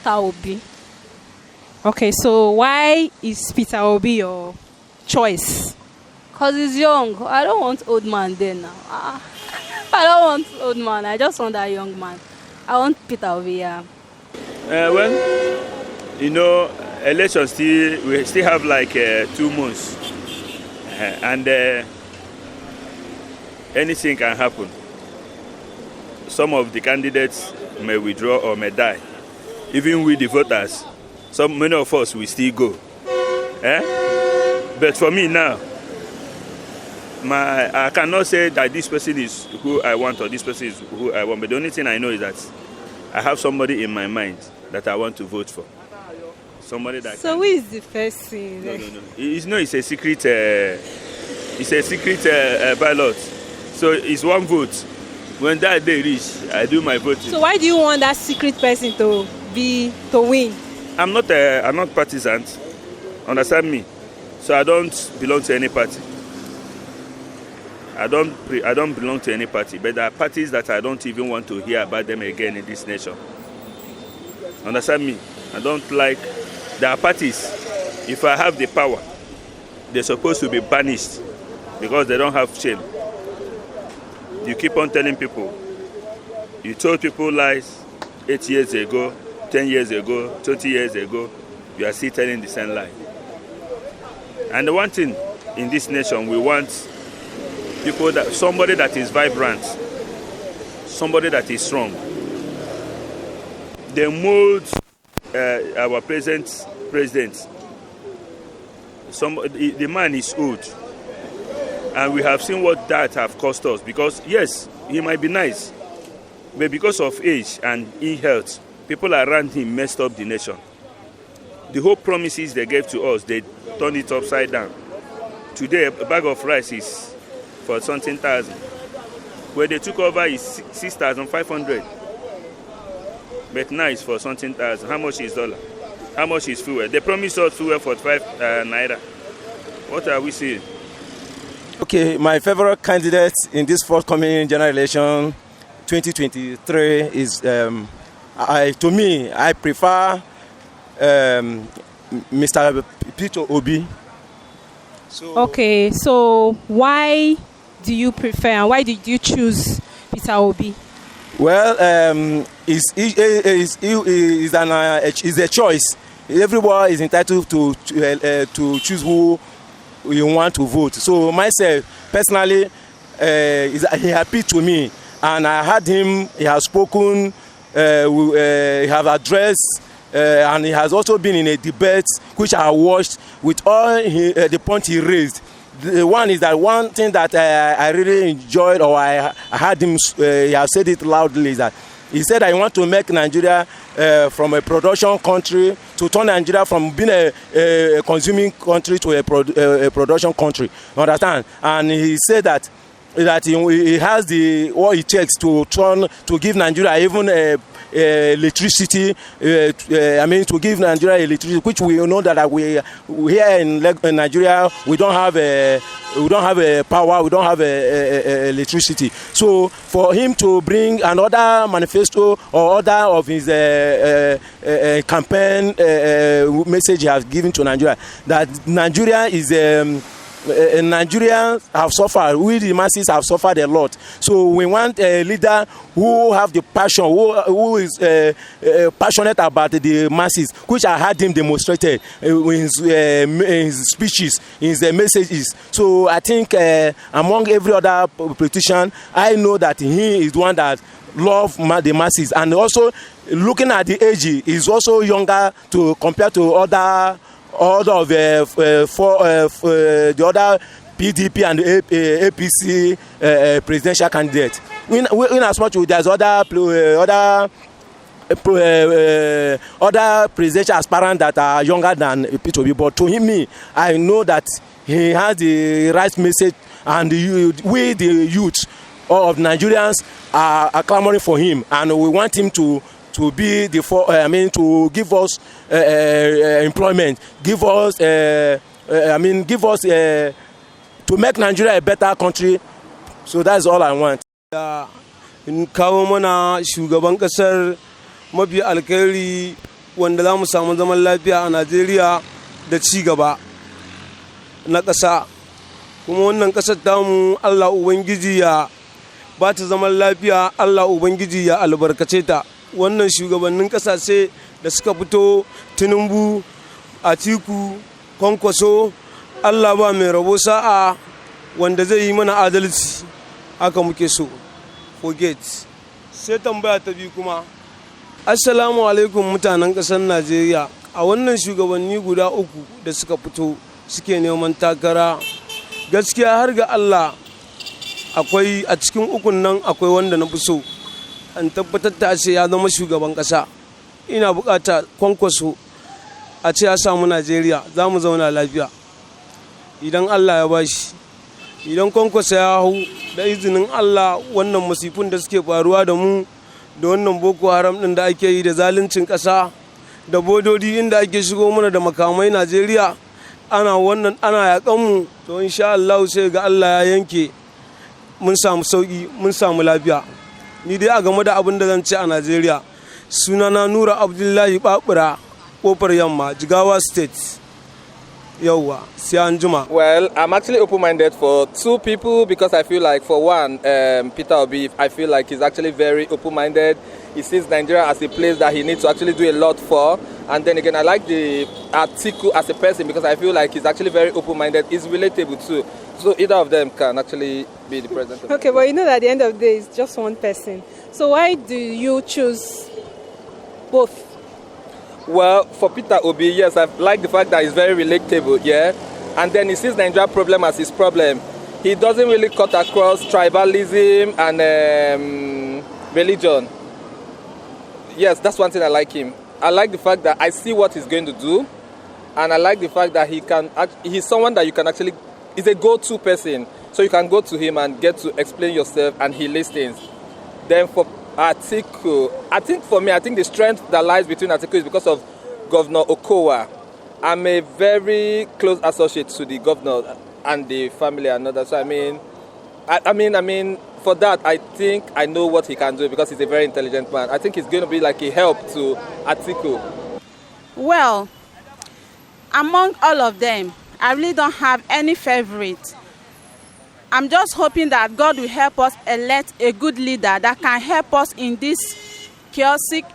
Peter Obi. Okay, so why is Peter Obi your choice? Because he's young. I don't want old man there now. I don't want old man. I just want that young man. I want Peter Obi, yeah. Well, elections we still have like 2 months. And anything can happen. Some of the candidates may withdraw or may die. Even with the voters, many of us will still go. But for me now, I cannot say that this person is who I want or this person is who I want. But the only thing I know is that I have somebody in my mind that I want to vote for. Somebody that. So who is the person? No. It's a secret. Ballot. So it's one vote. When that day reach, I do my voting. So why do you want that secret person to win? I'm not partisan. Understand me? So I don't belong to any party. I don't belong to any party. But there are parties that I don't even want to hear about them again in this nation. Understand me? I don't like. There are parties. If I have the power, they're supposed to be banished because they don't have shame. You keep on telling people. You told people lies 8 years ago, 10 years ago, 20 years ago. You are still telling the same lie. And the one thing in this nation, we want somebody that is vibrant, somebody that is strong. They mold our present president. The man is old. And we have seen what that have cost us. Because, yes, he might be nice. But because of age and ill health, people around him messed up the nation. The whole promises they gave to us, they turned it upside down. Today, a bag of rice is for something thousand. Where they took over is 6,500. But now it's for something thousand. How much is dollar? How much is fuel? They promised us fuel for 5 naira. What are we seeing? Okay, my favorite candidate in this forthcoming general election 2023 is, I prefer Mr. Peter Obi. So why do you prefer and why did you choose Peter Obi? Well, it's a choice. Everyone is entitled to choose who you want to vote. So myself, personally, he appealed to me, and I heard him. He has spoken. He have addressed, and he has also been in a debate which I watched with all the points he raised. The one is that one thing that I really enjoyed, or I heard him. He has said it loudly, is that he said, I want to make Nigeria from a production country to turn Nigeria from being a consuming country to a production country. You understand? And he said that he has what it takes to give Nigeria even electricity. To give Nigeria electricity, which we know that we here in Nigeria we don't have a power, we don't have electricity. So for him to bring another manifesto or other of his campaign message he has given to Nigeria, that Nigeria is Nigerians have suffered. We the masses have suffered a lot. So we want a leader who have the passion, who is passionate about the masses, which I heard him demonstrated in his speeches, in his messages. So I think among every other politician, I know that he is the one that love the masses, and also looking at the age, is also younger to compare to other of the other PDP and APC presidential candidates. In as much as there's other presidential aspirants that are younger than Peter Obi, but to me, I know that he has the right message, and we the youth of Nigerians are clamoring for him, and we want him to be to give us employment, give us to make Nigeria a better country. So that's all I want. In kawo mana shugaban kasar mafi alkhairi wanda za mu samu zaman lafiya a Najeriya da ci gaba na ƙasa. Kuma wannan ƙasar tamu Allah Ubangiji ya ba ta zaman lafiya, Allah Ubangiji ya albarkace ta. Wannan shugabannin ƙasashe da suka fito Tinubu, Atiku, Kwankwaso, Allah ba mai rabo sa'a wanda zai yi mana adalci, haka muke so. Forget. Sai tambaya ta biyu kuma. Assalamu alaikum mutanen ƙasar Najeriya. A wannan shugabanni guda uku da suka fito suke neman takara, gaskiya har ga Allah akwai a cikin ukun nan akwai wanda na fi so an tabbatar ta ce ya zama shugaban ƙasa. Ina bukata Kwankwaso a ce ya samu Najeriya za mu zauna lafiya idan Allah ya bashi. Idan Kwankwaso ya hau da izinin Allah, wannan masifun da suke faruwa da mu da wannan Boko Haram ɗin da ake yi da zaluncin ƙasa da bododi inda ake shigo mana da makamai Najeriya ana yakan mu, to insha Allah sai ga Allah ya yanke mun samu sauki, mun samu lafiya. Ni dai a game da abin da zan ce a Najeriya, sunana Nura Abdullahi Babura, Kofar Yamma, Jigawa State. Yawwa, sai an jima. Well, I'm actually open-minded for two people because I feel like, for one, Peter Obi, I feel like he's actually very open-minded. He sees Nigeria as a place that he needs to actually do a lot for. And then again, I like the Atiku as a person because I feel like he's actually very open-minded. He's relatable too. So either of them can actually be the president. Okay, but you know that at the end of the day, it's just one person. So why do you choose both? Well, for Peter Obi, yes, I like the fact that he's very relatable, yeah. And then he sees Nigeria problem as his problem. He doesn't really cut across tribalism and religion. Yes, that's one thing I like him. I like the fact that I see what he's going to do. And I like the fact that he's someone that you can actually, he's a go-to person. So you can go to him and get to explain yourself and he listens. Then for Atiku, I think the strength that lies between Atiku is because of Governor Okowa. I'm a very close associate to the governor and the family and others. So I mean, for that, I think I know what he can do because he's a very intelligent man. I think he's going to be like a help to Atiku. Well, among all of them, I really don't have any favorite. I'm just hoping that God will help us elect a good leader that can help us in this chaotic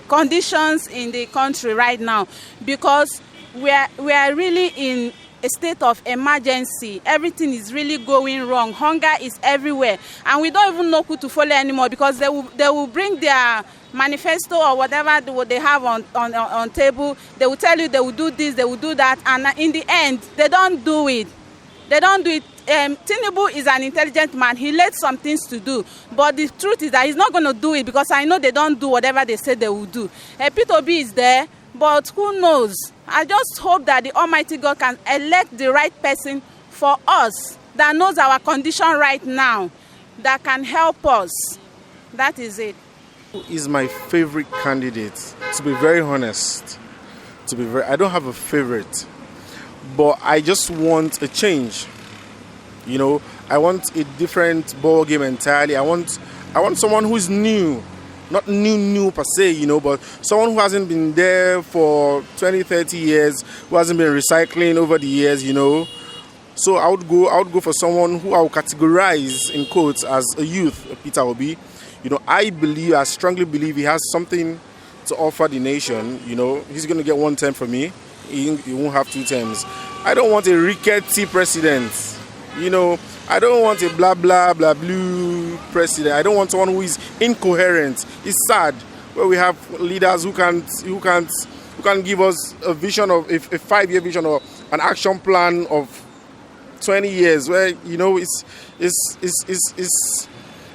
conditions in the country right now, because we are really in a state of emergency. Everything is really going wrong. Hunger is everywhere, and we don't even know who to follow anymore because they will bring their manifesto or whatever they have on table. They will tell you they will do this, they will do that, and in the end they don't do it. Tinubu is an intelligent man. He let some things to do, but the truth is that he's not going to do it because I know they don't do whatever they say they will do. Peter Obi is there, but who knows? I just hope that the Almighty God can elect the right person for us that knows our condition right now, that can help us. That is it. Is my favorite candidate, to be very honest. I don't have a favorite, but I just want a change. You know, I want a different ball game entirely. I want someone who's new, not new per se, you know, but someone who hasn't been there for 20, 30 years, who hasn't been recycling over the years, you know. So I would go for someone who I would categorize in quotes as a youth, Peter Obi. You know, I strongly believe he has something to offer the nation. You know, he's going to get one term from me. He won't have two terms. I don't want a rickety president. You know, I don't want a blah, blah, blah, blue president. I don't want someone who is incoherent. It's sad where we have leaders who can't give us a vision of a 5-year vision or an action plan of 20 years where, you know,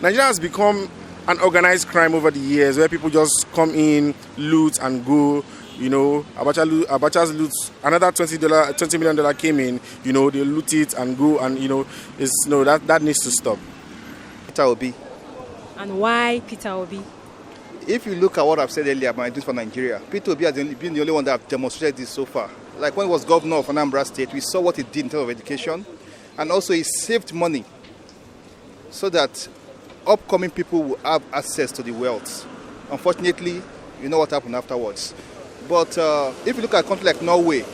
Nigeria has become an organized crime over the years where people just come in, loot and go. You know, Abacha's loot, another $20 million came in, you know, they loot it and go, and, you know, that needs to stop. Peter Obi. And why Peter Obi? If you look at what I've said earlier about my dreams for Nigeria, Peter Obi has been the only one that have demonstrated this so far. Like when he was governor of Anambra State, we saw what he did in terms of education, and also he saved money so that upcoming people will have access to the wealth. Unfortunately, you know what happened afterwards. But if you look at a country like Norway,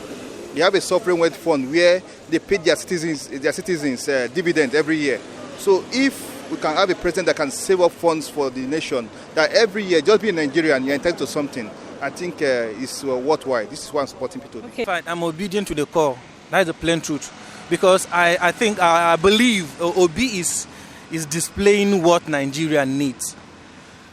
they have a sovereign wealth fund where they pay their citizens dividend every year. So if we can have a president that can save up funds for the nation, that every year, just being Nigerian, you're entitled to something, I think it's worthwhile. This is why I'm supporting P2B. Okay. Fine, I'm obedient to the call. That is the plain truth. Because I believe Obi is displaying what Nigeria needs.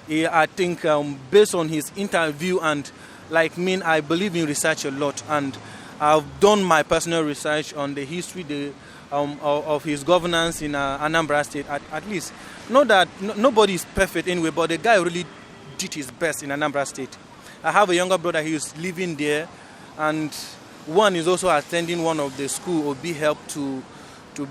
I think based on his interview and like me, I believe in research a lot, and I've done my personal research on the history of his governance in Anambra State. At least, not that nobody is perfect anyway, but the guy really did his best in Anambra State. I have a younger brother who is living there, and one is also attending one of the school Obi helped to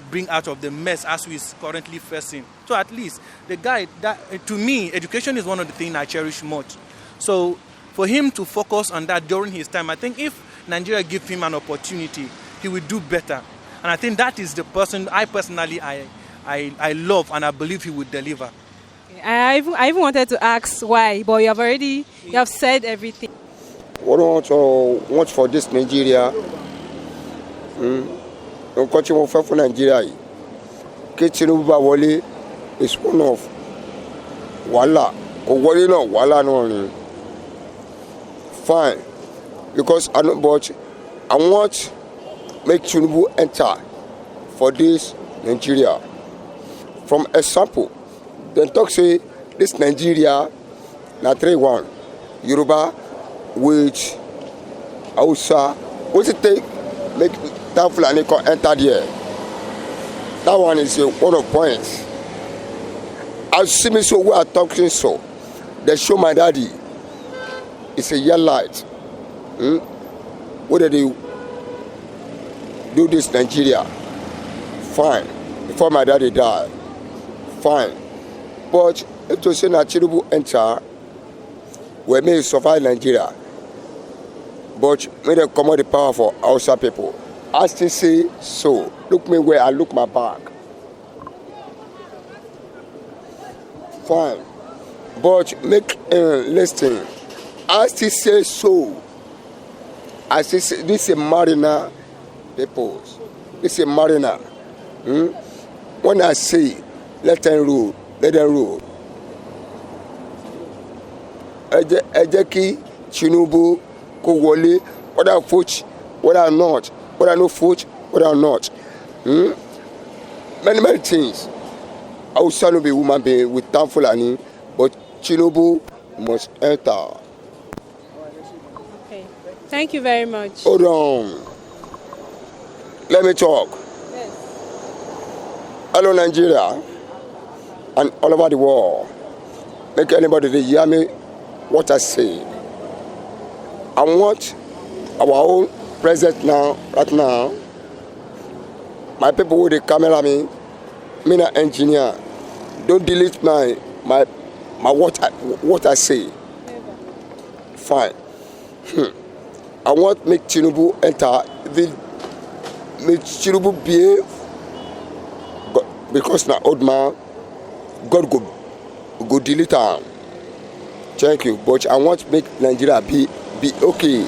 bring out of the mess as we is currently facing. So at least the guy, that to me, education is one of the things I cherish most. So for him to focus on that during his time, I think if Nigeria gives him an opportunity, he will do better. And I think that is the person I personally I love, and I believe he will deliver. I even wanted to ask why, but you have said everything. What do you want for this Nigeria? Country for Nigeria. Tinubu Wale is one of Wala. Wale no Wala no. Fine, because I want make Tinubu enter for this Nigeria. From example, then talk say this Nigeria na 3-1 Yoruba with Hausa. What's it take make that Fulani enter there? That one is one of points. I see me so we are talking so. They show my daddy. It's a yellow light. What did they do this Nigeria? Fine. Before my daddy died. Fine. But if to say that Tinubu enter, we may survive Nigeria. But may they come out the power for Hausa people. I still say so. Look me where I look my back. Fine. But make listen. I still say so. I still say this is a mariner people. This is a mariner. When I say let them rule, let them rule. Ejeki Tinubu ko wole, whether foot, whether not, whether no foot, whether not. Many things. I will say no be woman being with Fulani, but Tinubu must enter. Okay. Thank you very much. Hold on. Let me talk. Yes. Hello, Nigeria, and all over the world. Make anybody hear me what I say. I want our own president now, right now. My people with the camera, me not engineer. Don't delete my what I say. Fine. I want make Tinubu enter. Make Tinubu behave. Because now old man, God go delete him. Thank you. But I want to make Nigeria be okay.